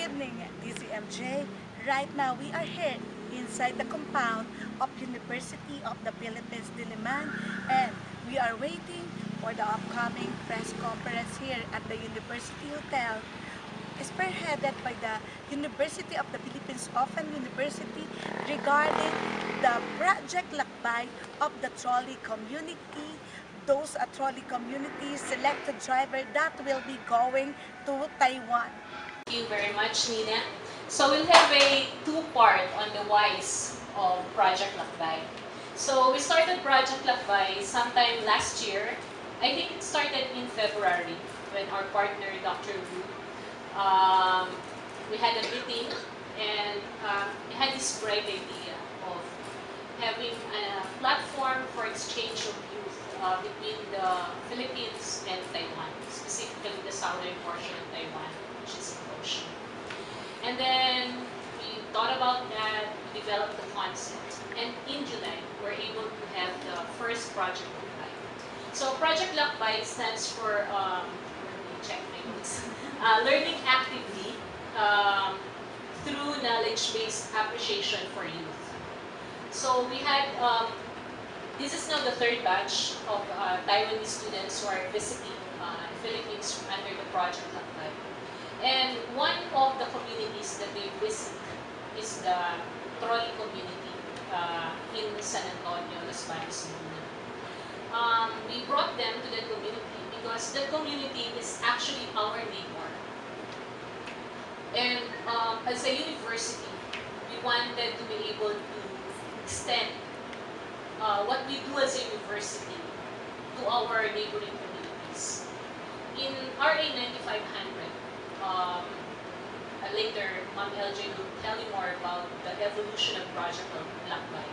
evening, DCMJ. Right now, we are here inside the compound of University of the Philippines, Diliman, and we are waiting for the upcoming press conference here at the University Hotel, spearheaded by the University of the Philippines Open University regarding the Project Lakbay of the trolley community. Those trolley community selected driver that will be going to Taiwan. Thank you very much, Nina. So we'll have a two-part on the whys of Project Lakbay. So we started Project Lakbay sometime last year. I think it started in February when our partner, Dr. Wu, we had a meeting and we had this great idea of having a platform for exchange of youth between the Philippines and Taiwan, specifically the southern portion of Taiwan, which is in Ocean. And then we thought about that, we developed the concept, and in July, we're able to have the first Project Lakbay. So Project Lakbay stands for, let me check my notes, learning actively through knowledge-based appreciation for youth. So we had, this is now the third batch of Taiwanese students who are visiting the Philippines under the Project Lakbay. And one of the communities that they visit is the trolley community in San Antonio, Los Baños, Laguna. We brought them to that community because that community is actually our neighbor. And as a university, we wanted to be able to extend what we do as a university to our neighboring communities. In RA 9500, later Ma'am LJ will tell you more about the evolution of Project Lakbay.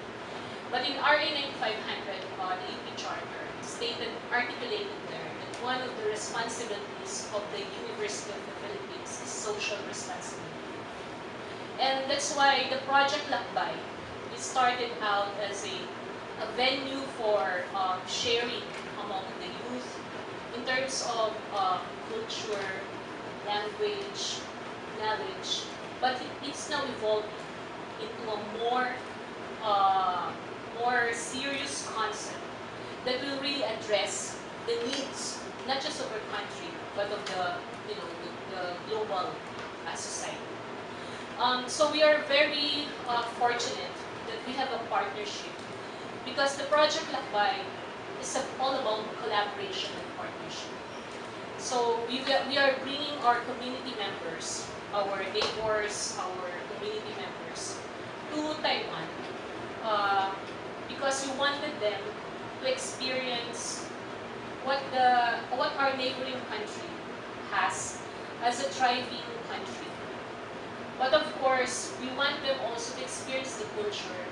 But in RA 9500, the UP Charter stated, articulated there, that one of the responsibilities of the University of the Philippines is social responsibility. And that's why the Project Lakbay, it started out as a venue for sharing among the youth in terms of culture, language, knowledge, but it's now evolving into a more serious concept that will really address the needs, not just of our country, but of the global society. So we are very fortunate that we have a partnership because the Project Lakbay is all about collaboration and partnership. So we are bringing our community members, our neighbors, our community members to Taiwan because we wanted them to experience what our neighboring country has as a thriving country. But of course, we want them also to experience the culture,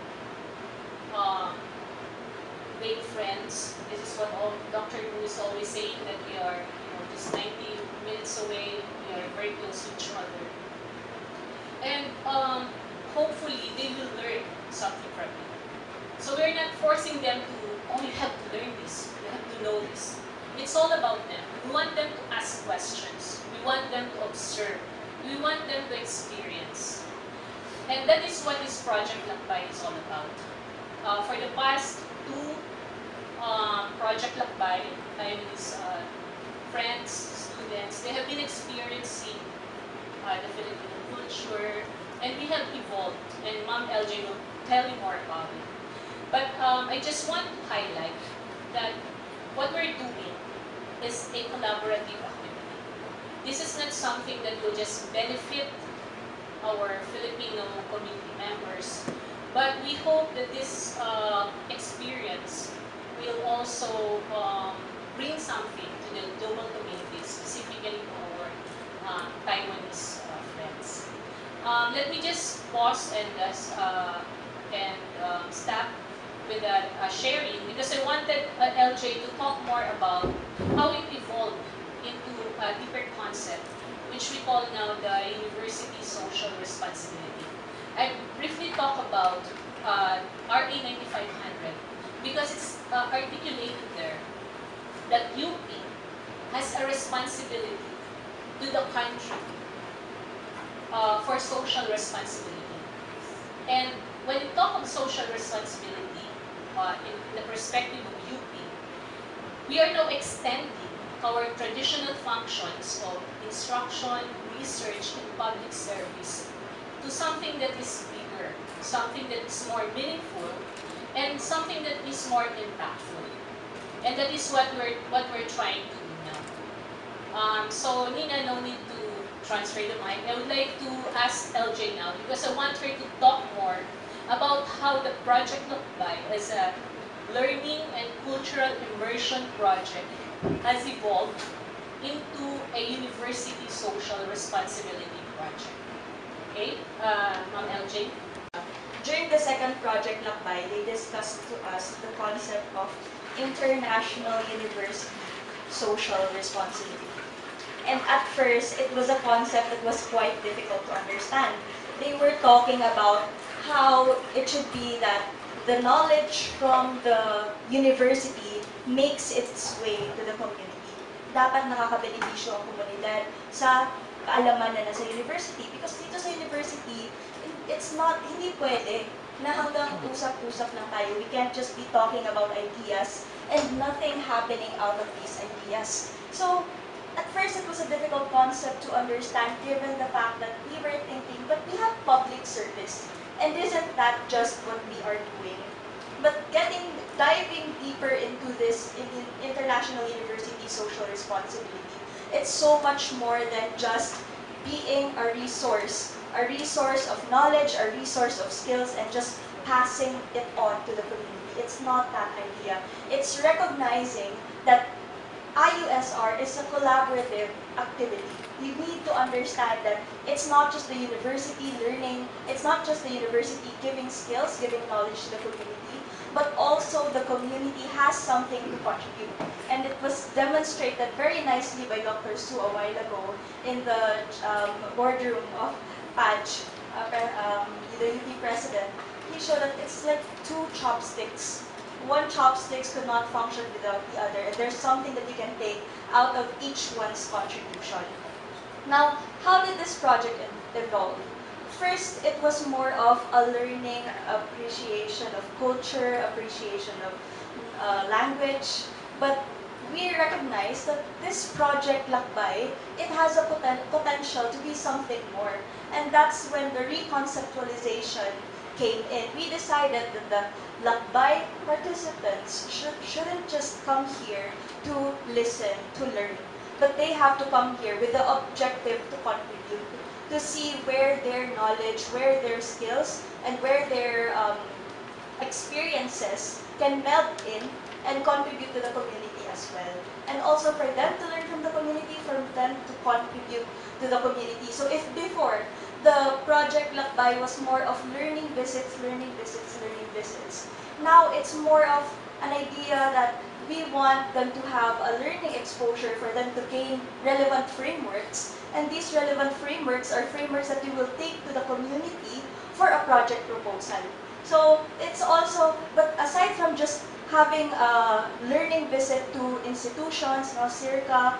make friends. This is what Dr. Wu is always saying, that we are just 90 minutes away, we are very close to each other. And hopefully they will learn something from it. So we're not forcing them to, oh, you have to learn this, you have to know this. It's all about them. We want them to ask questions. We want them to observe. We want them to experience. And that is what this Project Lakbay is all about. For the past two Project Lakbay, Taiwanese friends, students, they have been experiencing the Filipino culture, and we have evolved, and Ma'am LJ will tell you more about it. But I just want to highlight that what we're doing is a collaborative activity. This is not something that will just benefit our Filipino community members, but we hope that this experience will also bring something to the global community, specifically to our Taiwanese friends. Let me just pause and stop with that sharing, because I wanted LJ to talk more about how it evolved into a deeper concept, which we call now the University Social Responsibility. I briefly talk about RA 9500 because it's articulated there that UP has a responsibility to the country for social responsibility. And when we talk of social responsibility in the perspective of UP, we are now extending our traditional functions of instruction, research, and public service to something that is bigger, something that is more meaningful, and something that is more impactful. And that is what we're trying to do now. So Nina, no need to transfer the mic. I would like to ask LJ now because I want her to talk more about how the Project Lakbay as a learning and cultural immersion project has evolved into a university social responsibility project. Okay, Ma'am LJ? During the second Project Lakbay, they discussed to us the concept of international university social responsibility. And at first, it was a concept that was quite difficult to understand. They were talking about how it should be that the knowledge from the university makes its way to the community. Dapat nakakabenepisyo ang komunidad sa kaalaman na nasa university. Because dito sa university, it's not, hindi pwede na hanggang usap-usap lang tayo. We can't just be talking about ideas and nothing happening out of these ideas. So, at first it was a difficult concept to understand given the fact that we were thinking, but we have public service. And isn't that just what we are doing? But diving deeper into this in international university social responsibility, it's so much more than just being a resource of knowledge, a resource of skills, and just passing it on to the community. It's not that idea. It's recognizing that IUSR is a collaborative activity. You need to understand that it's not just the university learning, it's not just the university giving skills, giving knowledge to the community, but also the community has something to contribute. And it was demonstrated very nicely by Dr. Su a while ago in the boardroom of PAJ, the UP president. He showed that it's like two chopsticks. One chopstick could not function without the other. And there's something that you can take out of each one's contribution. Now, how did this project evolve? First, it was more of a learning appreciation of culture, appreciation of language. But we recognize that this project, Lakbay, it has a potential to be something more. And that's when the reconceptualization came in. We decided that the Lakbay participants shouldn't just come here to listen, to learn, but they have to come here with the objective to contribute, to see where their knowledge, where their skills, and where their experiences can meld in and contribute to the community as well. And also for them to learn from the community, for them to contribute to the community. So if before, the Project Lakbay was more of learning visits, learning visits, learning visits. Now it's more of an idea that we want them to have a learning exposure for them to gain relevant frameworks. And these relevant frameworks are frameworks that we will take to the community for a project proposal. So it's also, but aside from just having a learning visit to institutions, CIRCA,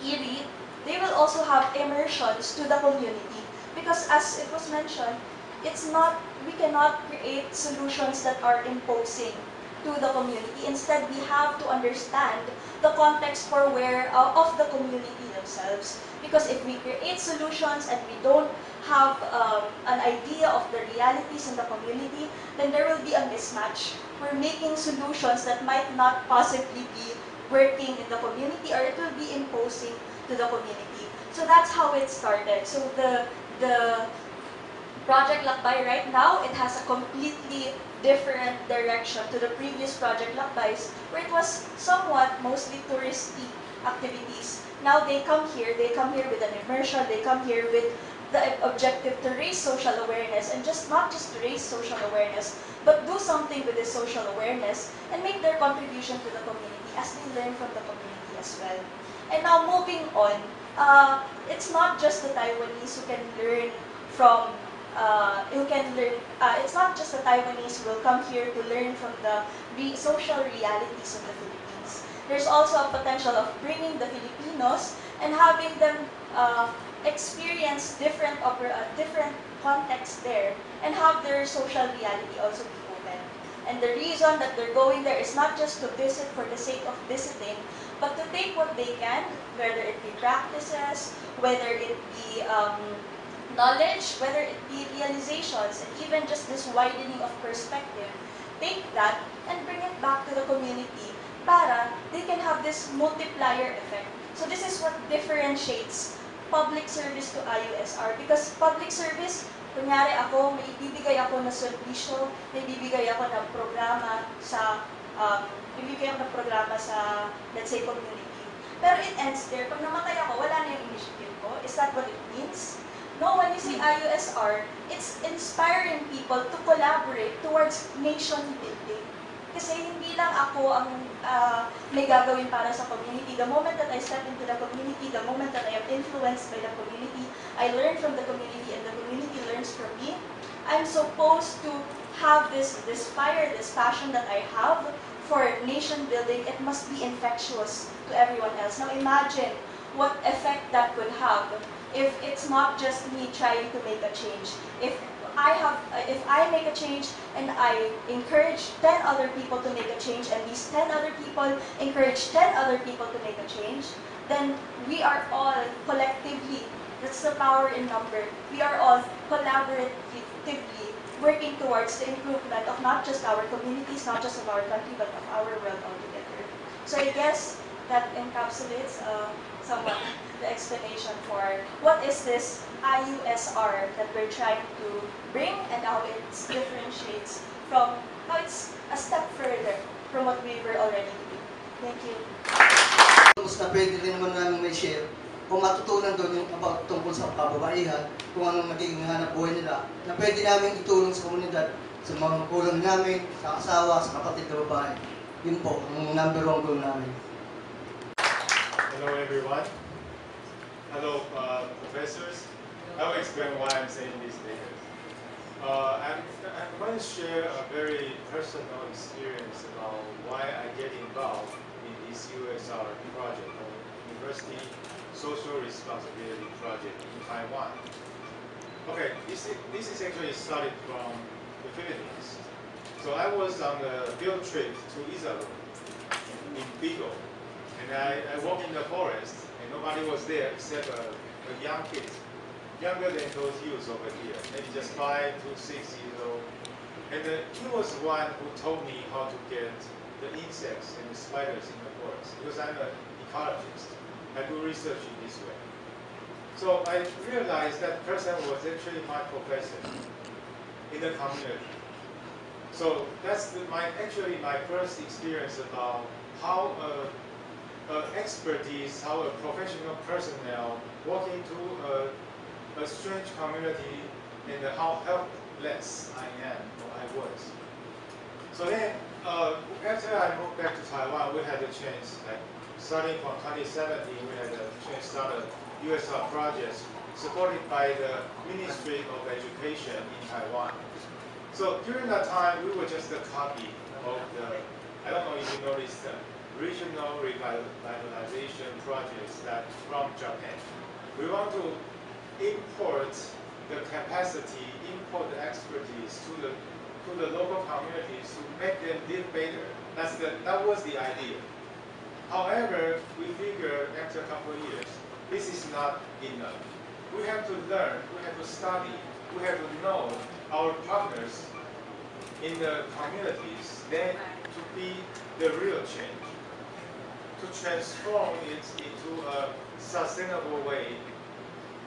ERI, they will also have immersions to the community. Because as it was mentioned, we cannot create solutions that are imposing to the community. Instead, we have to understand the context for of the community themselves. Because if we create solutions and we don't have an idea of the realities in the community, then there will be a mismatch. We're making solutions that might not possibly be working in the community, or it will be imposing to the community. So that's how it started. So the Project Lakbay right now, it has a completely different direction to the previous Project Lakbays, where it was somewhat mostly touristy activities. Now they come here with an immersion, they come here with the objective to raise social awareness, and not just to raise social awareness, but do something with this social awareness and make their contribution to the community as they learn from the community as well. And now moving on, it's not just the Taiwanese who can learn from, it's not just the Taiwanese who will come here to learn from the social realities of the Philippines. There's also a potential of bringing the Filipinos and having them experience different contexts there and have their social reality also be open. And the reason that they're going there is not just to visit for the sake of visiting, but to take what they can, whether it be practices, whether it be knowledge, whether it be realizations, and even just this widening of perspective, take that and bring it back to the community para they can have this multiplier effect. So this is what differentiates public service to IUSR, because public service, kunyari ako, may ibibigay ako na serbisyo, may ibibigay ako ng programa sa let's say, community. Pero it ends there. Pag namatay ako, wala na yung initiative ko. Is that what it means? No, when you say IUSR, it's inspiring people to collaborate towards nation building. Kasi hindi lang ako ang may gagawin para sa community. The moment that I step into the community, the moment that I am influenced by the community, I learn from the community and the community learns from me. I'm supposed to have this fire, this passion that I have for nation building. It must be infectious to everyone else. Now imagine what effect that could have if it's not just me trying to make a change. If I make a change and I encourage 10 other people to make a change, and these 10 other people encourage 10 other people to make a change, then we are all collectively, that's the power in number, we are all collaboratively working towards the improvement of not just our communities, not just of our country, but of our world altogether. So I guess that encapsulates somewhat the explanation for what is this IUSR that we're trying to bring and how it differentiates from, how it's a step further from what we were already doing. Thank you. Tapos na pwede rin naman namin may share kung matutunan doon yung about tungkol sa kababaihan, kung anong magiging hanap buhay nila, na pwede namin itulong sa komunidad, sa mga magulang namin, sa asawa, sa kapatid na babae. Yun po, ang number one goal namin. Hello everyone. Hello professors. I will explain why I'm saying these things. I'm going to share a very personal experience about why I get involved in this USR project, or University Social Responsibility Project in Taiwan. Okay, this is actually started from the Philippines. So I was on a field trip to Izaru in Bicol, and I walked in the forest, and nobody was there except a young kid, younger than those youths over here, maybe just 5 to 6 years old. And he was the one who told me how to get the insects and the spiders in the forest, because I'm an ecologist. I do research in this way. So I realized that person was actually my professor in the community. So that's actually my first experience about how expertise, how a professional personnel walk into a strange community, and how helpless I am, or I was. So then, after I moved back to Taiwan, we had a chance, like starting from 2017, we had a chance to start a USR project supported by the Ministry of Education in Taiwan. So during that time, we were just a copy of the, I don't know if you noticed, regional revitalization projects that from Japan. We want to import the capacity, import the expertise to the local communities to make them live better. That was the idea. However, we figured after a couple of years, this is not enough. We have to learn, we have to study, we have to know our partners in the communities, then to be the real change, to transform it into a sustainable way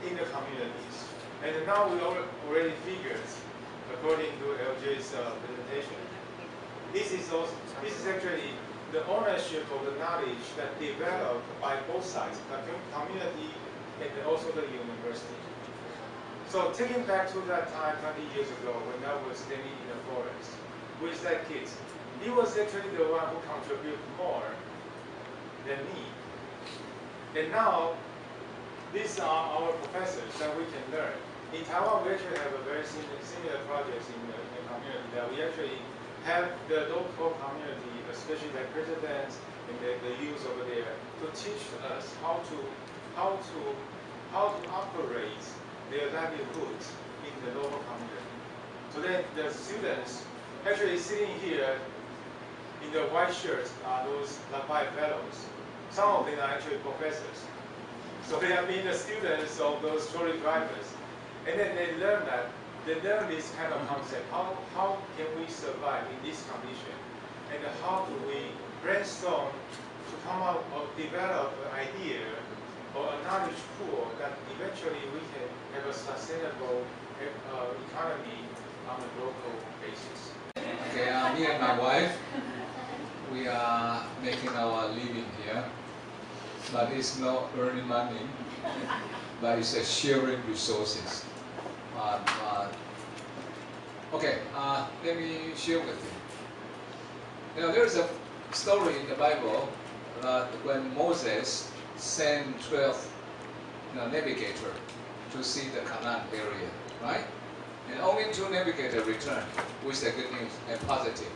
in the communities. And now we already figured, according to LJ's presentation, this is actually the ownership of the knowledge that developed by both sides, the community and also the university. So taking back to that time 20 years ago when I was standing in the forest with that kid, he was actually the one who contributed more than me. And now, these are our professors that we can learn. In Taiwan, we actually have a very similar projects in the community that we actually have the local community, especially the presidents and the youth over there, to teach us how to how to operate their livelihoods in the local community. So then the students actually sitting here in the white shirts are those LAPI fellows. Some of them are actually professors. So they have been the students of those trolley drivers. And then they learn this kind of concept. How can we survive in this condition? And how do we brainstorm to come up or develop an idea or a knowledge pool that eventually we can have a sustainable economy on a local basis. Okay, me and my wife, we are making our living here, but it's not earning money, but it's sharing resources. Okay, let me share with you. You know, there's a story in the Bible that when Moses sent 12 navigators to see the Canaan area, right? And only 2 navigators returned with the good news and positive.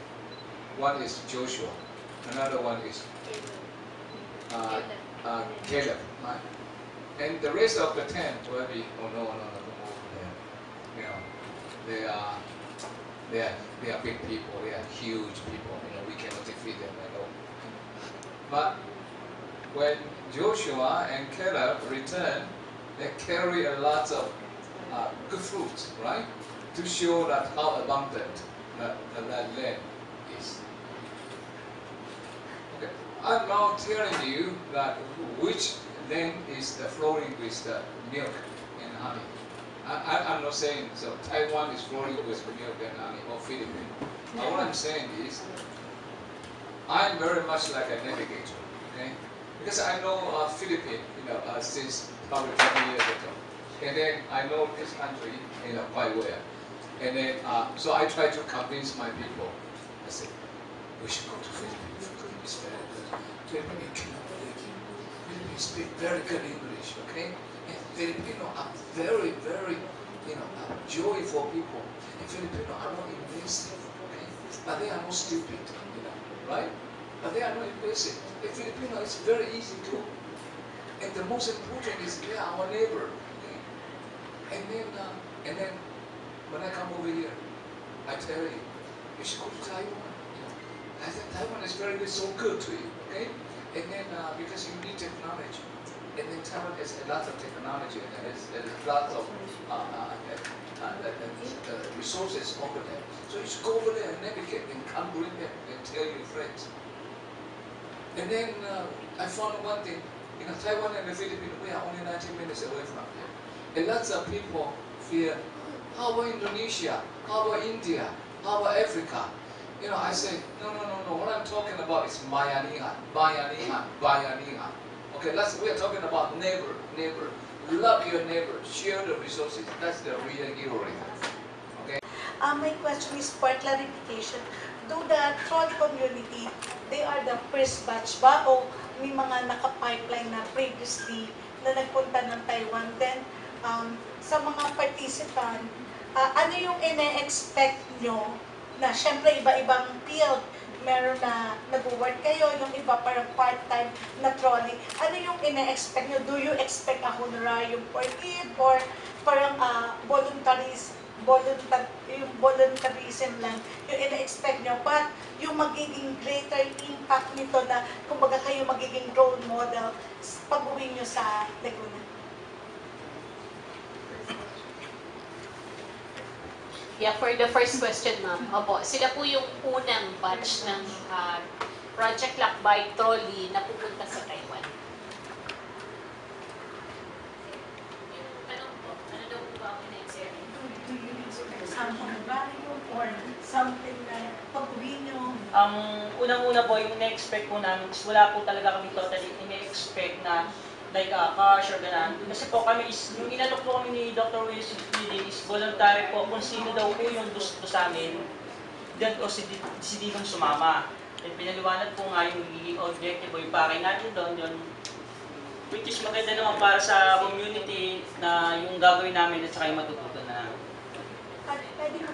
One is Joshua, another one is Caleb, right? And the rest of the 10 will be, oh no, come over there. You know, they are big people, they are huge people. You know, we cannot defeat them at all. But when Joshua and Caleb returned, they carry a lot of good fruits, right? To show that how abundant that land is. Okay, I'm now telling you that which land is flowing with the milk and honey. I'm not saying so Taiwan is flowing with milk and honey or Philippines. What I'm saying is, I'm very much like a navigator, okay? Because I know Philippines, since probably 20 years ago. And then I know this country, quite well. And then, so I try to convince my people. I said, we should go to Philippines. Philippines is very good. Philippines speak very good English, okay? And Filipino are very, very, joyful people. And Filipino are not invasive, okay? But they are not stupid, right? But they are not invasive. The Filipino is very easy too. And the most important is they are our neighbor. Okay? And then when I come over here, I tell you, you should go to Taiwan. I think Taiwan is very good, so good to you. Okay? And then because you need technology, and then Taiwan has a lot of technology and there's lots of resources over there. So you should go over there and navigate and come bring them and tell your friends. And then I found one thing. Taiwan and the Philippines, we are only 19 minutes away from here. And lots of people fear, how about Indonesia? How about India? How about Africa? I say, no. What I'm talking about is bayanihan. Okay, we are talking about neighbor. Love your neighbor. Share the resources. That's the real hero. Okay. My question is for clarification. Do the troll community, they are the first batch ba o may mga naka-pipeline na previously na nagpunta ng Taiwan? Then, sa mga participant, ano yung ine-expect nyo na syempre iba-ibang field? Meron na nag-work kayo, yung iba parang part-time na trolley. Ano yung ine-expect nyo? Do you expect a honorarium for it? Or parang yung voluntarism lang yung ina-expect nyo, but yung magiging greater impact nito na kumbaga kayo magiging role model pag-uwi nyo sa Laguna. Yeah, for the first question, ma'am. Opo, sila po yung unang batch ng Project Lakbay Trolley na pupunta sa Taiwan. Yung tanong po, ano daw po ba ang ina-expect? Some honorarium or something na pag-uwi nyo? Unang-una po, yung na-expect po namin, wala po talaga kami totally ina-expect na like cash or gano'n. Kasi po kami yung inalok po kami ni Dr. Wilson Feeding is voluntary po kung sino daw po yung gusto sa amin, then o si Dinong sumama. Then pinaliwanag po nga yung magiging objective o yung pakay natin doon, yun, which is maganda naman para sa community na yung gagawin namin at saka yung matututo na namin. Pwede mo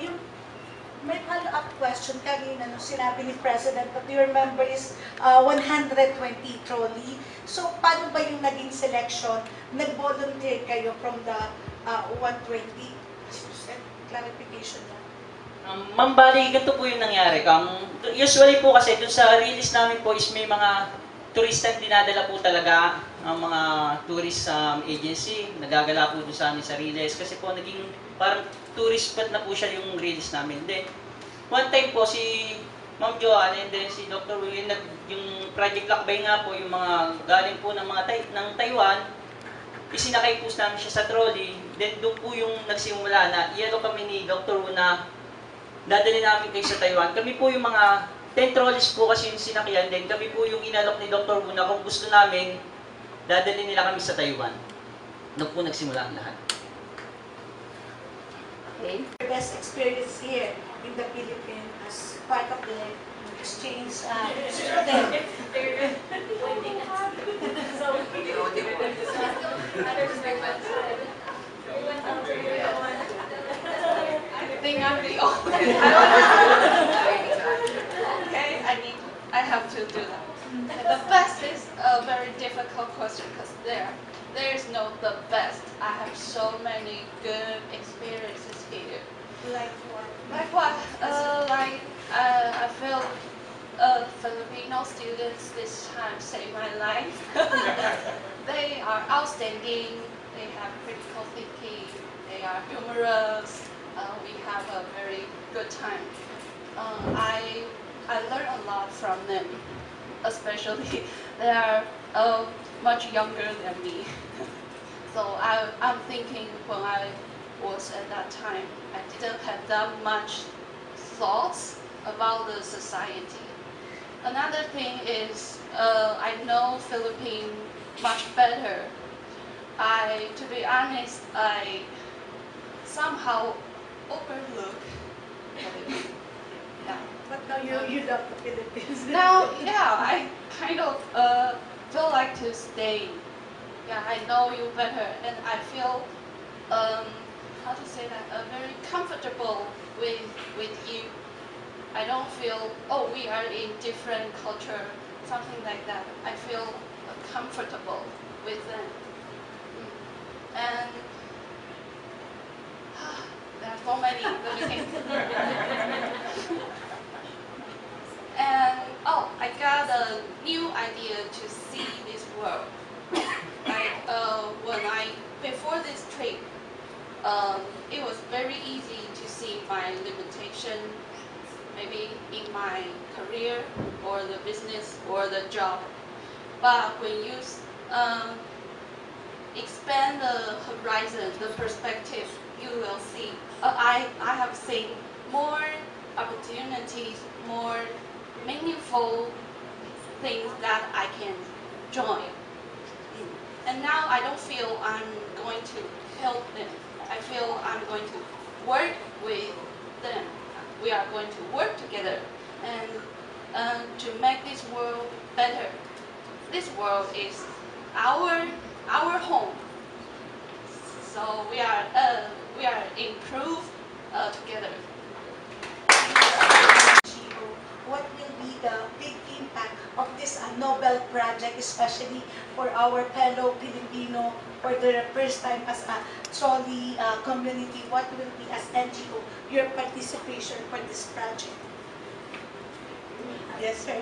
yung May follow-up question kanina nung sinabi ni President that you remember is 120 trolley. So, paano ba yung naging selection? Nag-volunteer kayo from the 120? Clarification lang. Ma'am, bali, ganito po yung nangyari. Usually po kasi dun sa release namin po is may mga turista dinadala po talaga ang mga tourist agency. Nagagala po dun sa amin sa release kasi po naging parang tourist spot na po siya yung release namin. Then, one time po si Ma'am Joanne and then si Dr. William, yung Project Lakbay nga po, yung mga galing po ng mga ng Taiwan, isinakay po namin siya sa trolley. Then doon po yung nagsimula na ialo kami ni Dr. Wu na dadali namin kayo sa Taiwan. Kami po yung mga 10 trolleys po kasi yung sinakyan. Then kami po yung inalok ni Dr. Wu na kung gusto namin, dadali nila kami sa Taiwan. Doon po nagsimula ang lahat. Okay. Your best experience here in the Philippines as part of the exchange student. I think I'm the only. Okay, I have to do that. The best is a very difficult question because there's no the best. I have so many good experiences here. Like what? Like what? I feel Filipino students this time saved my life. They are outstanding. They have critical thinking. They are humorous. We have a very good time. I learn a lot from them, especially they are much younger than me. So I'm thinking when I was at that time, I didn't have that much thoughts about the society. Another thing is I know Philippines much better. To be honest, I somehow overlook Philippines. Yeah. But now you love the Philippines. Now, yeah, I kind of feel like to stay. Yeah, I know you better, and I feel how to say that very comfortable with you. I don't feel we are in different culture, something like that. I feel comfortable with them, and there are so many. Let me think. And I got a new idea to see this world. Like before this trip, it was very easy to see my limitation, maybe in my career or the business or the job. But when you expand the horizon, the perspective, you will see. I have seen more opportunities, more meaningful things that I can join. And now I don't feel I'm going to help them. I feel I'm going to work with them. We are going to work together and to make this world better. This world is our home. So we are improved together. What will be the big impact of this Nobel project, especially for our fellow Filipino for the first time as a trolley community? What will be, as NGO, your participation for this project? Yes, sir.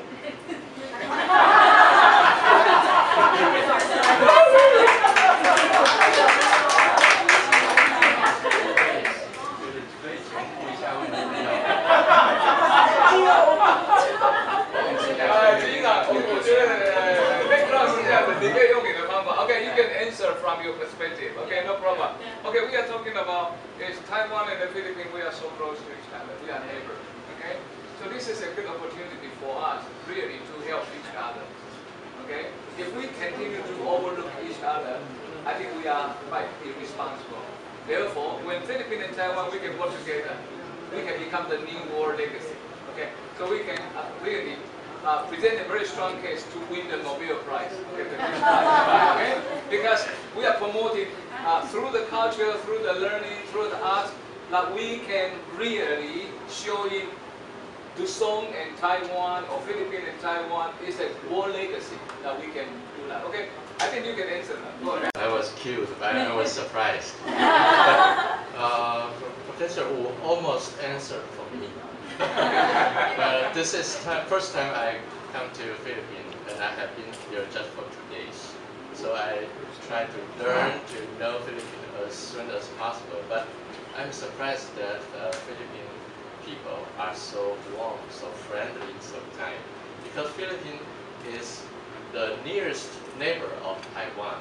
Okay, you can answer from your perspective. Okay, no problem. Okay, we are talking about Taiwan and the Philippines. We are so close to each other. We are neighbors. Okay, so this is a good opportunity for us really to help each other. Okay, if we continue to overlook each other, I think we are quite irresponsible. Therefore, when Philippines and Taiwan we can work together, we can become the new world legacy. Okay, so we can really present a very strong case to win the Nobel Prize. Okay, the Peace Prize, okay? Because we are promoting through the culture, through the learning, through the arts, that we can really show it to Song and Taiwan or Philippines and Taiwan is a war legacy that we can do that. Okay, I think you can answer that. Go ahead. I was cute, but I was surprised. But, Professor Wu almost answered for me. But this is first time I come to Philippines, and I have been here just for 2 days. So I try to learn to know Philippines as soon as possible. But I'm surprised that Philippine people are so warm, so friendly, so kind. Because Philippines is the nearest neighbor of Taiwan,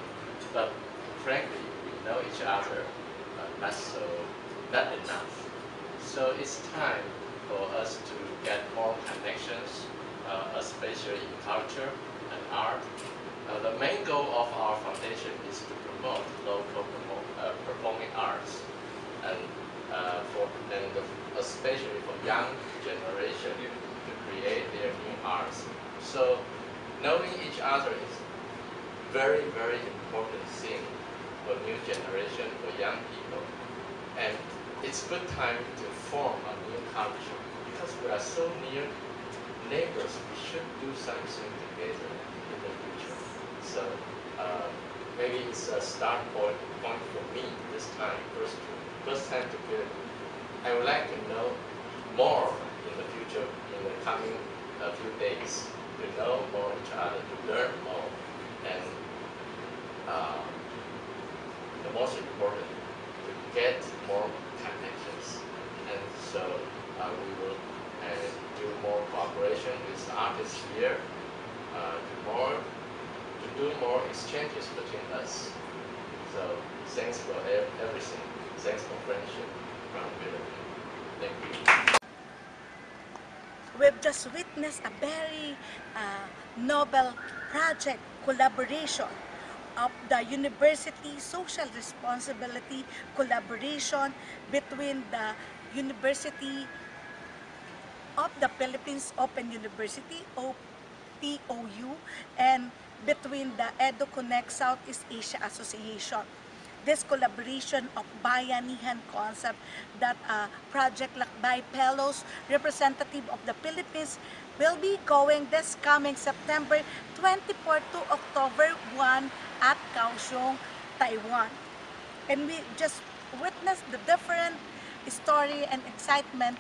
but frankly, we know each other, but not enough. So it's time for us to get more connections, especially in culture and art. The main goal of our foundation is to promote local performing arts, and especially for young generation to create their new arts. So knowing each other is very, very important thing for new generation, for young people. And it's good time to form a new culture because we are so near neighbors. We should do something together in the future. So maybe it's a start point for me this time, first time to build. I would like to know more in the future, in the coming few days, to know more each other, to learn more, and the most important, to get more connections. And so we will do more cooperation with artists here, to do more exchanges between us. So thanks for everything. Thanks for friendship from Philippines. Thank you. We've just witnessed a very noble project collaboration of the university social responsibility collaboration between the University of the Philippines Open University, OPOU, and between the EduConnect Southeast Asia Association. This collaboration of Bayanihan concept that Project Lakbay Fellows representative of the Philippines will be going this coming September 24 to October 1 at Kaohsiung, Taiwan. And we just witnessed the different story and excitement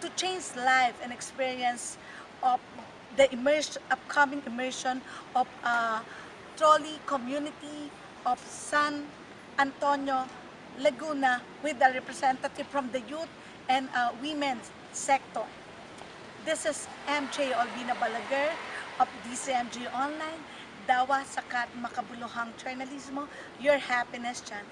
to change life and experience of the upcoming immersion of trolley community of San Antonio, Laguna, with a representative from the youth and women's sector. This is MJ Olvina Balaguer of DCMG Online, Dawa Sakat Makabuluhang Journalismo, your happiness channel.